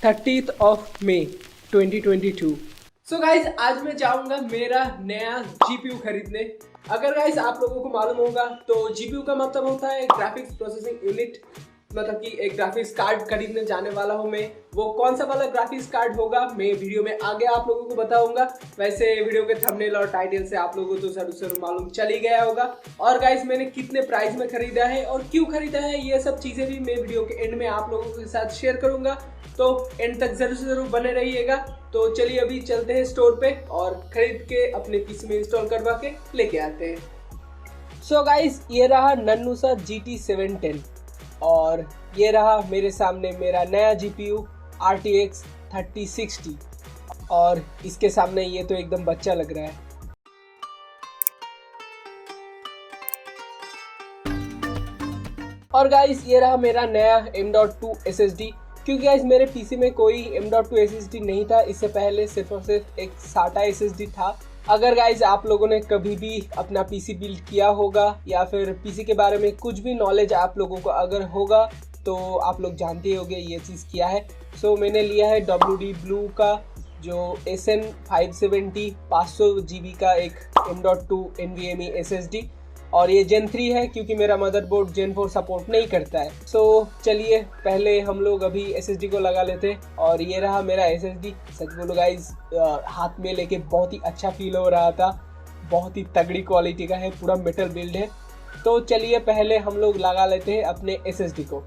30 मई 2022। So guys आज मैं जाऊंगा मेरा नया जीपीयू खरीदने। अगर गाइज आप लोगों को मालूम होगा तो जीपीयू का मतलब होता है ग्राफिक्स प्रोसेसिंग यूनिट, मतलब कि एक ग्राफिक्स कार्ड खरीदने जाने वाला हूँ मैं। वो कौन सा वाला ग्राफिक्स कार्ड होगा मैं वीडियो में आगे आप लोगों को बताऊंगा। वैसे वीडियो के थंबनेल और टाइटल से आप लोगों को तो सर मालूम चल ही गया होगा। और गाइस मैंने कितने प्राइस में खरीदा है और क्यों खरीदा है ये सब चीजें भी मैं वीडियो के एंड में आप लोगों के साथ शेयर करूंगा, तो एंड तक जरूर बने रहिएगा। तो चलिए अभी चलते हैं स्टोर पे और खरीद के अपने पीसी में इंस्टॉल करवा के लेके आते हैं। सो गाइस ये रहा नन्नू सा GT 710 और ये रहा मेरे सामने मेरा नया GPU RTX 3060 और इसके सामने ये तो एकदम बच्चा लग रहा है। और गाइस ये रहा मेरा नया M.2 SSD, क्योंकि गाइस मेरे पीसी में कोई M.2 SSD नहीं था। इससे पहले सिर्फ और सिर्फ एक SATA SSD था। अगर गाइज आप लोगों ने कभी भी अपना पीसी बिल्ड किया होगा या फिर पीसी के बारे में कुछ भी नॉलेज आप लोगों को अगर होगा तो आप लोग जानते होंगे ये चीज़ किया है। सो मैंने लिया है WD Blue का जो SN 570 500 GB का एक M.2 NVMe SSD, और ये Gen 3 है क्योंकि मेरा मदरबोर्ड Gen 4 सपोर्ट नहीं करता है। सो चलिए पहले हम लोग अभी SSD को लगा लेते हैं। और ये रहा मेरा SSD। सच बोलो गाइज हाथ में लेके बहुत ही अच्छा फील हो रहा था, बहुत ही तगड़ी क्वालिटी का है, पूरा मेटल बिल्ड है। तो चलिए पहले हम लोग लगा लेते हैं अपने SSD को।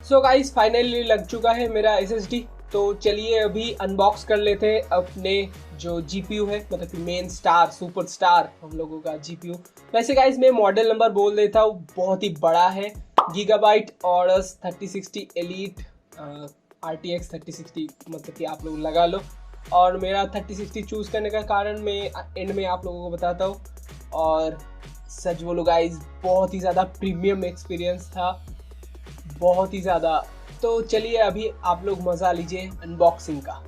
सो गाइस फाइनली लग चुका है मेरा SSD। तो चलिए अभी अनबॉक्स कर लेते हैं अपने जो GPU है, मतलब कि मेन स्टार सुपर स्टार हम लोगों का GPU। वैसे गाइस मैं मॉडल नंबर बोल देता हूँ, बहुत ही बड़ा है, Gigabyte Aorus 3060 Elite RTX 3060, मतलब कि आप लोग लगा लो। और मेरा 3060 चूज़ करने का कारण मैं एंड में आप लोगों को बताता हूँ। और सच बोलो गाइस बहुत ही ज़्यादा प्रीमियम एक्सपीरियंस था, बहुत ही ज़्यादा। तो चलिए अभी आप लोग मज़ा लीजिए अनबॉक्सिंग का।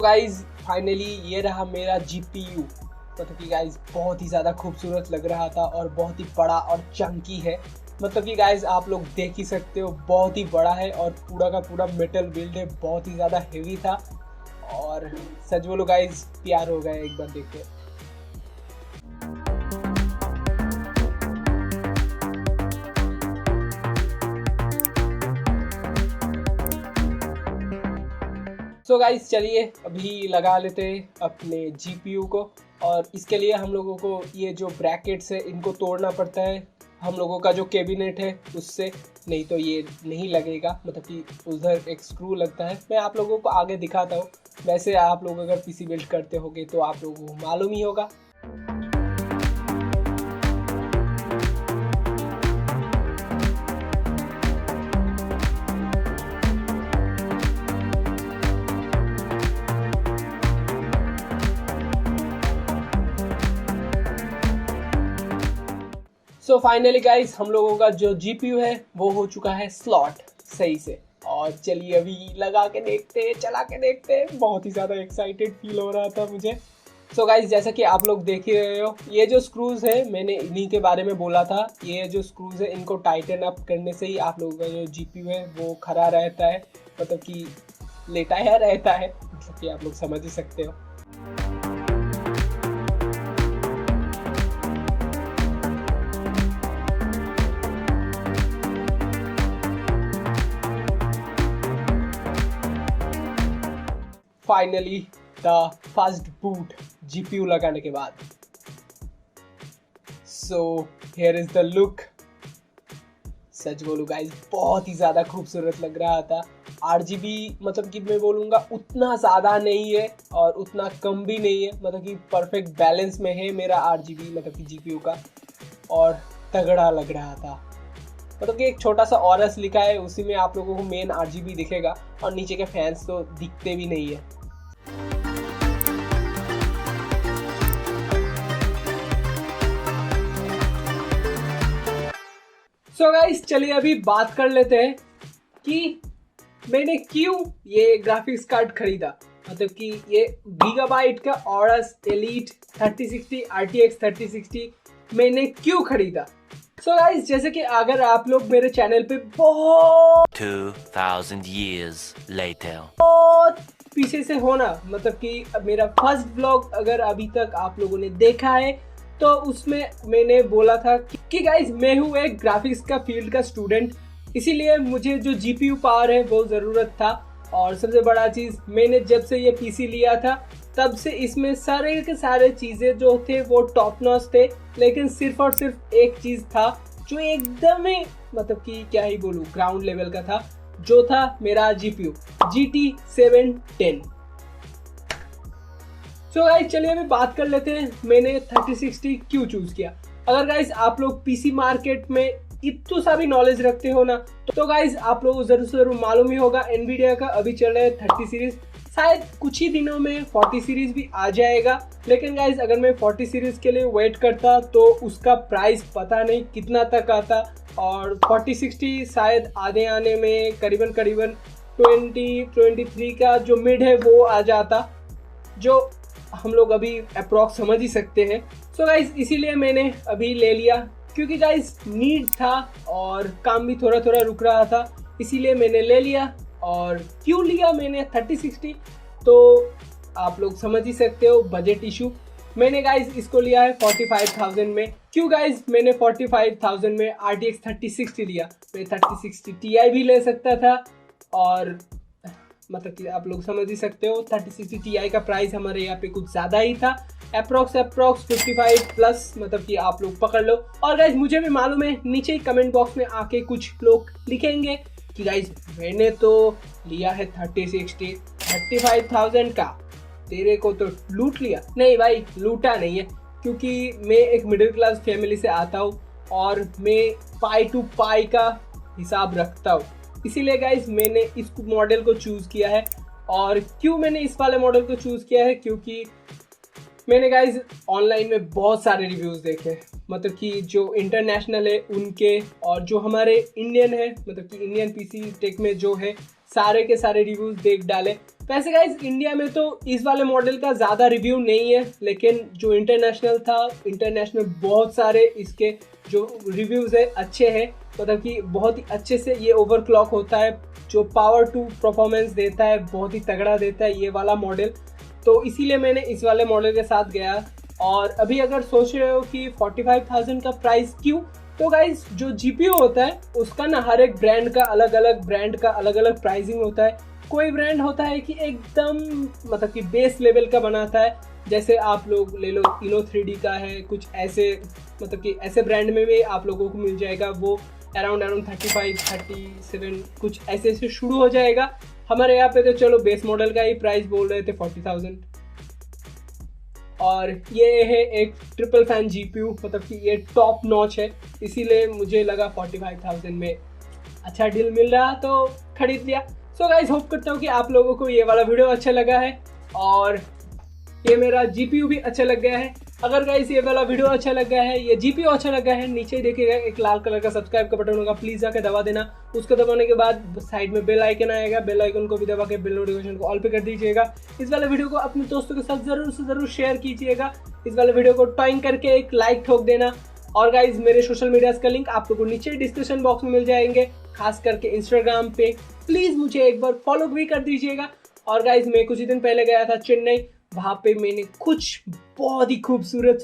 गाइज फाइनली ये रहा मेरा GPU, मतलब कि गाइज बहुत ही ज़्यादा खूबसूरत लग रहा था और बहुत ही बड़ा और चंकी है। मतलब कि गाइज आप लोग देख ही सकते हो बहुत ही बड़ा है और पूरा का पूरा मेटल बिल्ड है, बहुत ही ज़्यादा हेवी था। और सच बोलो गाइज प्यार हो गया एक बार देख के। सो गाइस चलिए अभी लगा लेते हैं अपने GPU को। और इसके लिए हम लोगों को ये जो ब्रैकेट्स है इनको तोड़ना पड़ता है, हम लोगों का जो कैबिनेट है उससे, नहीं तो ये नहीं लगेगा। मतलब कि उधर एक स्क्रू लगता है, मैं आप लोगों को आगे दिखाता हूँ। वैसे आप लोग अगर पीसी बिल्ड करते होगे तो आप लोगों को मालूम ही होगा। सो फाइनली गाइस हम लोगों का जो GPU है वो हो चुका है स्लॉट सही से। और चलिए अभी लगा के देखते हैं, चला के देखते हैं। बहुत ही ज़्यादा एक्साइटेड फील हो रहा था मुझे। सो गाइस जैसा कि आप लोग देख ही रहे हो, ये जो स्क्रूज है मैंने इन्हीं के बारे में बोला था। ये जो स्क्रूज है इनको टाइटन अप करने से ही आप लोगों का जो GPU है वो खड़ा रहता है, मतलब कि लेटाया रहता है, मतलब कि आप लोग समझ ही सकते हो। Finally the first boot GPU लगाने के बाद। So here is the look. सच बोलूँ गाइस बहुत ही ज़्यादा खूबसूरत लग रहा था। RGB मतलब कि मैं बोलूँगा उतना ज़्यादा नहीं है और उतना कम भी नहीं है, मतलब कि परफेक्ट बैलेंस में है मेरा RGB मतलब कि GPU का, और तगड़ा लग रहा था। मतलब कि एक छोटा सा ऑरस लिखा है, उसी में आप लोगों को मेन RGB दिखेगा और नीचे के फैंस तो दिखते भी नहीं है। सो गाइस चलिए अभी बात कर लेते हैं कि मैंने क्यों ये ग्राफिक्स कार्ड खरीदा। मतलब कि ये गीगाबाइट का ऑरस एलीट 3060 RTX 3060 मैंने क्यों खरीदा। सो गाइस जैसे कि अगर आप लोग मेरे चैनल पे बहुत 2000 years later पीछे से हो ना, मतलब कि मेरा फर्स्ट व्लॉग अगर अभी तक आप लोगों ने देखा है तो उसमें मैंने बोला था कि गाइस मैं हूँ एक ग्राफिक्स का फील्ड का स्टूडेंट, इसीलिए मुझे जो GPU पावर है वो ज़रूरत था। और सबसे बड़ा चीज़, मैंने जब से ये PC लिया था तब से इसमें सारे के सारे चीज़ें जो थे वो टॉप नॉच थे, लेकिन सिर्फ और सिर्फ एक चीज़ था जो एकदम ही मतलब कि क्या ही बोलूँ ग्राउंड लेवल का था, जो था मेरा GPU GT 710। सो गाइस चलिए अभी बात कर लेते हैं मैंने 3060 क्यों चूज़ किया। अगर गाइस आप लोग PC मार्केट में इतना सा भी नॉलेज रखते हो ना तो गाइस आप लोगों को जरूर से जरूर मालूम ही होगा एनवीडिया का अभी चल रहा है 30 सीरीज, शायद कुछ ही दिनों में 40 सीरीज भी आ जाएगा। लेकिन गाइस अगर मैं 40 सीरीज के लिए वेट करता तो उसका प्राइस पता नहीं कितना तक आता, और 4060 शायद आने में करीबन 2023 का जो मिड है वो आ जाता, जो हम लोग अभी अप्रॉक्स समझ ही सकते हैं। सो गाइस इसीलिए मैंने अभी ले लिया, क्योंकि गाइस नीड था और काम भी थोड़ा थोड़ा रुक रहा था, इसीलिए मैंने ले लिया। और क्यों लिया मैंने 3060 तो आप लोग समझ ही सकते हो, बजट इशू। मैंने गाइस इसको लिया है 45,000 में। क्यों गाइस मैंने 45,000 में RTX 3060 लिया, मैं 3060 Ti भी ले सकता था, और मतलब कि आप लोग समझ ही सकते हो 3060 Ti का प्राइस हमारे यहाँ पे कुछ ज़्यादा ही था, अप्रॉक्स 55 प्लस, मतलब कि आप लोग पकड़ लो। और गाइज मुझे भी मालूम है नीचे ही कमेंट बॉक्स में आके कुछ लोग लिखेंगे कि गाइज मैंने तो लिया है 3060 35,000 का, तेरे को तो लूट लिया। नहीं भाई, लूटा नहीं है, क्योंकि मैं एक मिडिल क्लास फैमिली से आता हूँ और मैं पाई टू पाई का हिसाब रखता हूँ, इसीलिए गाइज मैंने इस मॉडल को चूज़ किया है। और क्यों मैंने इस वाले मॉडल को चूज़ किया है, क्योंकि मैंने गाइज ऑनलाइन में बहुत सारे रिव्यूज़ देखे, मतलब कि जो इंटरनेशनल है उनके और जो हमारे इंडियन है, मतलब कि इंडियन PC टेक में जो है सारे के सारे रिव्यूज़ देख डाले। वैसे गाइज इंडिया में तो इस वाले मॉडल का ज़्यादा रिव्यू नहीं है, लेकिन जो इंटरनेशनल था, इंटरनेशनल बहुत सारे इसके जो रिव्यूज़ है अच्छे हैं, मतलब कि बहुत ही अच्छे से ये ओवरक्लॉक होता है, जो पावर टू परफॉर्मेंस देता है बहुत ही तगड़ा देता है ये वाला मॉडल। तो इसीलिए मैंने इस वाले मॉडल के साथ गया। और अभी अगर सोच रहे हो कि 45,000 का प्राइस क्यों, तो गाइज जो GPU होता है उसका ना हर एक ब्रांड का अलग अलग प्राइसिंग होता है। कोई ब्रांड होता है कि एकदम मतलब कि बेस लेवल का बनाता है, जैसे आप लोग ले लो Inno3D का है, कुछ ऐसे मतलब कि ऐसे ब्रांड में भी आप लोगों को मिल जाएगा, वो अराउंड 35 37 कुछ ऐसे से शुरू हो जाएगा। हमारे यहाँ पे तो चलो बेस मॉडल का ही प्राइस बोल रहे थे 40,000। और ये है एक ट्रिपल फैन GPU, मतलब कि ये टॉप नॉच है, इसीलिए मुझे लगा 45,000 में अच्छा डील मिल रहा तो खरीद लिया। सो गाइज होप करता हूँ कि आप लोगों को ये वाला वीडियो अच्छा लगा है और ये मेरा GPU भी अच्छा लग गया है। अगर गाइस ये वाला वीडियो अच्छा लग गया है, ये GPU अच्छा लग गया है, नीचे देखिएगा एक लाल कलर का सब्सक्राइब का बटन होगा, प्लीज़ जाकर दबा देना। उसको दबाने के बाद साइड में बेल आइकन आएगा, बेल आइकन को भी दबा के बेल नोटिफिकेशन को ऑल पे कर दीजिएगा। इस वाले वीडियो को अपने दोस्तों के साथ ज़रूर से ज़रूर शेयर कीजिएगा। इस वाले वीडियो को टॉइंग करके एक लाइक ठोक देना। और गाइज मेरे सोशल मीडियाज़ का लिंक आप लोगों को नीचे डिस्क्रिप्शन बॉक्स में मिल जाएंगे, खास करके इंस्टाग्राम पे प्लीज़ मुझे एक बार फॉलो भी कर दीजिएगा। और गाइज मैं कुछ ही दिन पहले गया था चेन्नई, वहाँ पे मैंने कुछ बहुत ही खूबसूरत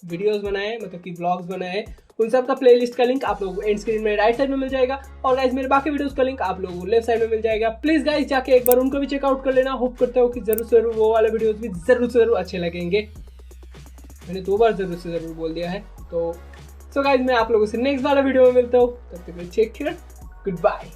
वीडियोस बनाए, मतलब कि व्लॉग्स बनाए हैं। उन सब का प्लेलिस्ट का लिंक आप लोगों को एंड स्क्रीन में राइट साइड में मिल जाएगा, और गाइज मेरे बाकी वीडियोस का लिंक आप लोगों को लेफ्ट साइड में मिल जाएगा। प्लीज़ गाइज जाके एक बार उनको भी चेकआउट कर लेना। होप करता हूँ कि ज़रूर से ज़रूर वो वाले वीडियोस भी ज़रूर से ज़रूर अच्छे लगेंगे। मैंने 2 बार ज़रूर से ज़रूर बोल दिया है। तो सो गाइज मैं आप लोगों से नेक्स्ट वाला वीडियो में मिलता हूँ, तब तक टेक केयर, गुड बाय।